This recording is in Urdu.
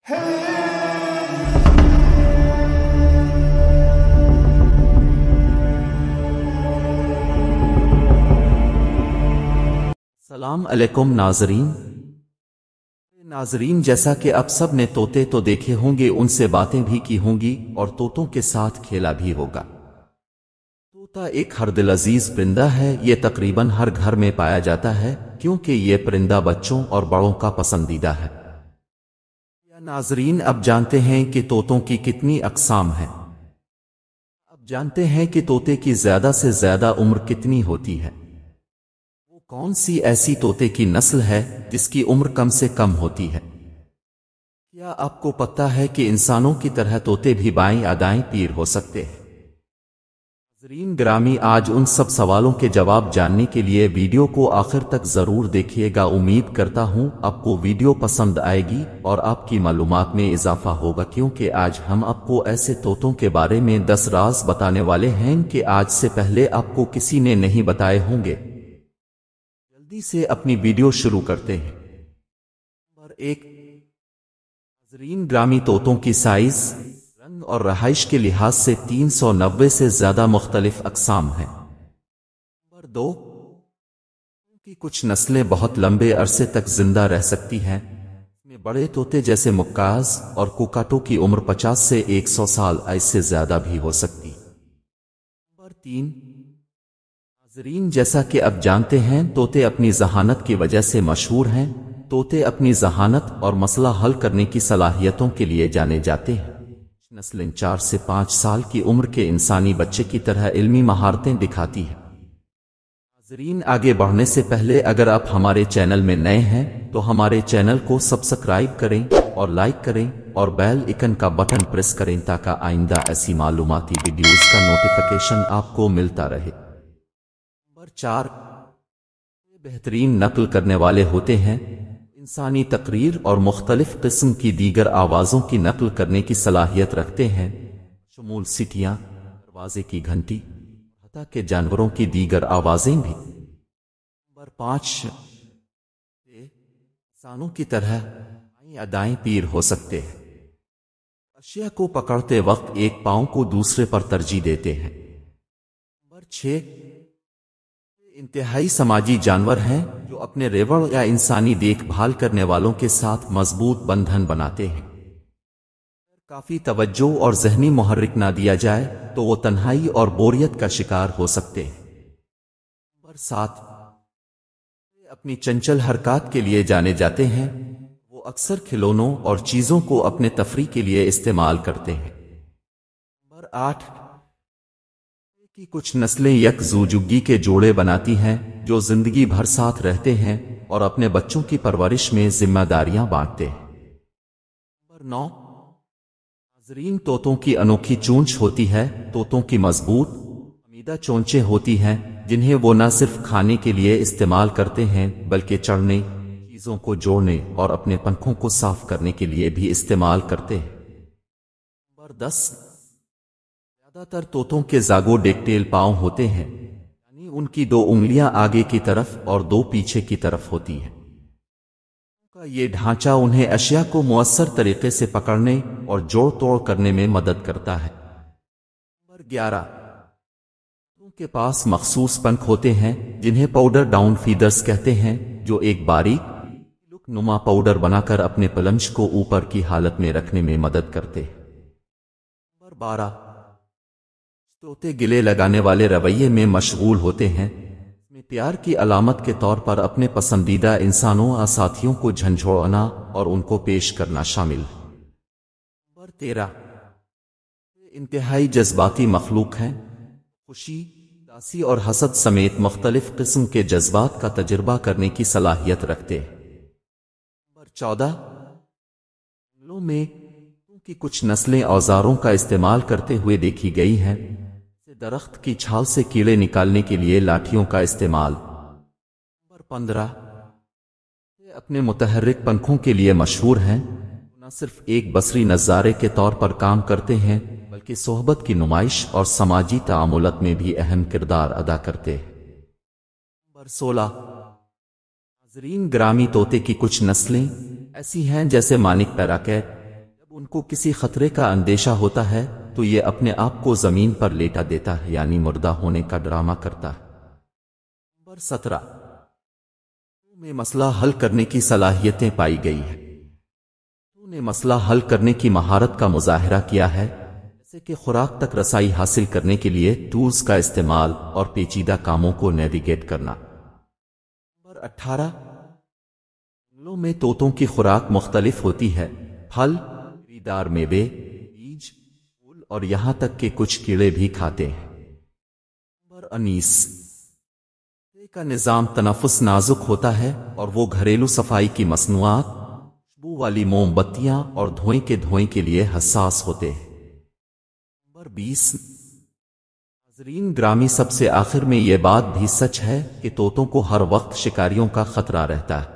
السلام علیکم ناظرین جیسا کہ اب سب نے طوطے تو دیکھے ہوں گے، ان سے باتیں بھی کی ہوں گی اور طوطوں کے ساتھ کھیلا بھی ہوگا۔ طوطا ایک ہر دل عزیز پرندہ ہے، یہ تقریباً ہر گھر میں پایا جاتا ہے کیونکہ یہ پرندہ بچوں اور بڑوں کا پسندیدہ ہے۔ ناظرین اب جانتے ہیں کہ طوطوں کی کتنی اقسام ہیں۔ اب جانتے ہیں کہ طوطے کی زیادہ سے زیادہ عمر کتنی ہوتی ہے۔ وہ کون سی ایسی طوطے کی نسل ہے جس کی عمر کم سے کم ہوتی ہے؟ کیا آپ کو پتہ ہے کہ انسانوں کی طرح طوطے بھی بائیں یا دائیں پیر ہو سکتے ہیں؟ ناظرین گرامی، آج ان سب سوالوں کے جواب جاننے کے لیے ویڈیو کو آخر تک ضرور دیکھیے گا۔ امید کرتا ہوں آپ کو ویڈیو پسند آئے گی اور آپ کی معلومات میں اضافہ ہوگا، کیونکہ آج ہم آپ کو ایسے طوطوں کے بارے میں 10 راز بتانے والے ہیں کہ آج سے پہلے آپ کو کسی نے نہیں بتائے ہوں گے۔ جلدی سے اپنی ویڈیو شروع کرتے ہیں۔ نمبر 1۔ ناظرین گرامی، طوطوں کی سائز، رنگ اور رہائش کے لحاظ سے 390 سے زیادہ مختلف اقسام ہیں۔ نمبر 2۔ طوطوں کی کچھ نسلیں بہت لمبے عرصے تک زندہ رہ سکتی ہیں۔ اس میں بڑے طوطے جیسے مکاز اور کوکاٹو کی عمر 50 سے 100 سال سے زیادہ بھی ہو سکتی۔ نمبر 3۔ ناظرین جیسا کہ اب جانتے ہیں، طوطے اپنی ذہانت کی وجہ سے مشہور ہیں۔ طوطے اپنی ذہانت اور مسئلہ حل کرنے کی صلاحیتوں کے لیے جانے جاتے ہیں۔ نسلیں 4 سے 5 سال کی عمر کے انسانی بچے کی طرح علمی مہارتیں دکھاتی ہیں۔ ناظرین آگے بڑھنے سے پہلے اگر آپ ہمارے چینل میں نئے ہیں تو ہمارے چینل کو سبسکرائب کریں اور لائک کریں اور بیل آئکن کا بٹن پریس کریں تاکہ آئندہ ایسی معلوماتی ویڈیوز کا نوٹیفیکیشن آپ کو ملتا رہے۔ نمبر 4۔ بہترین نقل کرنے والے ہوتے ہیں۔ انسانی تقریر اور مختلف قسم کی دیگر آوازوں کی نقل کرنے کی صلاحیت رکھتے ہیں، شمول سیٹیاں، دروازے کی گھنٹی، حتیٰ کہ جانوروں کی دیگر آوازیں بھی۔ نمبر 5۔ انسانوں کی طرح بائیں یا دائیں پیر ہو سکتے ہیں۔ اشیاء کو پکڑتے وقت ایک پاؤں کو دوسرے پر ترجیح دیتے ہیں۔ نمبر 6۔ انتہائی سماجی جانور ہیں جو اپنے ریوڑ یا انسانی دیکھ بھال کرنے والوں کے ساتھ مضبوط بندھن بناتے ہیں۔ اگر کافی توجہ اور ذہنی محرک نہ دیا جائے تو وہ تنہائی اور بوریت کا شکار ہو سکتے ہیں۔ نمبر 7۔ اپنی چنچل حرکات کے لیے جانے جاتے ہیں۔ وہ اکثر کھلونوں اور چیزوں کو اپنے تفریح کے لیے استعمال کرتے ہیں۔ نمبر 8۔ کی کچھ نسلیں یک زوجگی کے جوڑے بناتی ہیں جو زندگی بھر ساتھ رہتے ہیں اور اپنے بچوں کی پرورش میں ذمہ داریاں بانٹتے ہیں۔ نمبر 9۔ ناظرین طوطوں کی انوکھی چونچ ہوتی ہے۔ طوطوں کی مضبوط عمیدہ چونچیں ہوتی ہیں جنہیں وہ نہ صرف کھانے کے لیے استعمال کرتے ہیں بلکہ چڑھنے، چیزوں کو جوڑنے اور اپنے پنکھوں کو صاف کرنے کے لیے بھی استعمال کرتے ہیں۔ نمبر 10۔ زیادہ تر طوطوں کے زاگو ڈیکٹیل پاؤں ہوتے ہیں، یعنی ان کی 2 انگلیاں آگے کی طرف اور 2 پیچھے کی طرف ہوتی ہیں۔ یہ ڈھانچہ انہیں اشیاء کو مؤثر طریقے سے پکڑنے اور جوڑ توڑ کرنے میں مدد کرتا ہے۔ نمبر 11۔ طوطوں کے پاس مخصوص پنکھ ہوتے ہیں جنہیں پاؤڈر ڈاؤن فیدرز کہتے ہیں، جو ایک باریک لک نما پاؤڈر بنا کر اپنے پلنج کو اوپر کی حالت میں رکھنے میں مدد کرتے ہیں۔ نمبر 12۔ طوطے گلے لگانے والے رویے میں مشغول ہوتے ہیں، میں پیار کی علامت کے طور پر اپنے پسندیدہ انسانوں یا ساتھیوں کو جھنجھوڑنا اور ان کو پیش کرنا شامل ہے۔ نمبر 13۔ انتہائی جذباتی مخلوق ہیں۔ خوشی، اداسی اور حسد سمیت مختلف قسم کے جذبات کا تجربہ کرنے کی صلاحیت رکھتے ہیں۔ نمبر 14۔ جنگلوں میں کی کچھ نسلیں اوزاروں کا استعمال کرتے ہوئے دیکھی گئی ہیں۔ درخت کی چھال سے کیڑے نکالنے کے لیے لاٹھیوں کا استعمال۔ نمبر 15۔ اپنے متحرک پنکھوں کے لیے مشہور ہیں۔ نہ صرف ایک بصری نظارے کے طور پر کام کرتے ہیں بلکہ صحبت کی نمائش اور سماجی تعاملات میں بھی اہم کردار ادا کرتے ہیں۔ نمبر 16۔ ناظرین گرامی، طوطے کی کچھ نسلیں ایسی ہیں جیسے مانک پیراکیٹ، ان کو کسی خطرے کا اندیشہ ہوتا ہے تو یہ اپنے آپ کو زمین پر لیٹا دیتا ہے، یعنی مردہ ہونے کا ڈرامہ کرتا ہے۔ نمبر 17، میں مسئلہ حل کرنے کی صلاحیتیں پائی گئی ہے۔ نے مسئلہ حل کرنے کی مہارت کا مظاہرہ کیا ہے، جیسے کہ خوراک تک رسائی حاصل کرنے کے لیے ٹولز کا استعمال اور پیچیدہ کاموں کو نیویگیٹ کرنا۔ نمبر 18، جنگلوں میں طوطوں کی خوراک مختلف ہوتی ہے، پھل، دار میوے، بیج، پھول اور یہاں تک کہ کچھ کیڑے بھی کھاتے ہیں۔ نمبر 19، کا نظام تنفس نازک ہوتا ہے اور وہ گھریلو صفائی کی مصنوعات، خوشبو والی موم بتیاں اور دھوئیں کے لیے حساس ہوتے ہیں۔ نمبر 20، ناظرین گرامی، سب سے آخر میں یہ بات بھی سچ ہے کہ طوطوں کو ہر وقت شکاریوں کا خطرہ رہتا ہے۔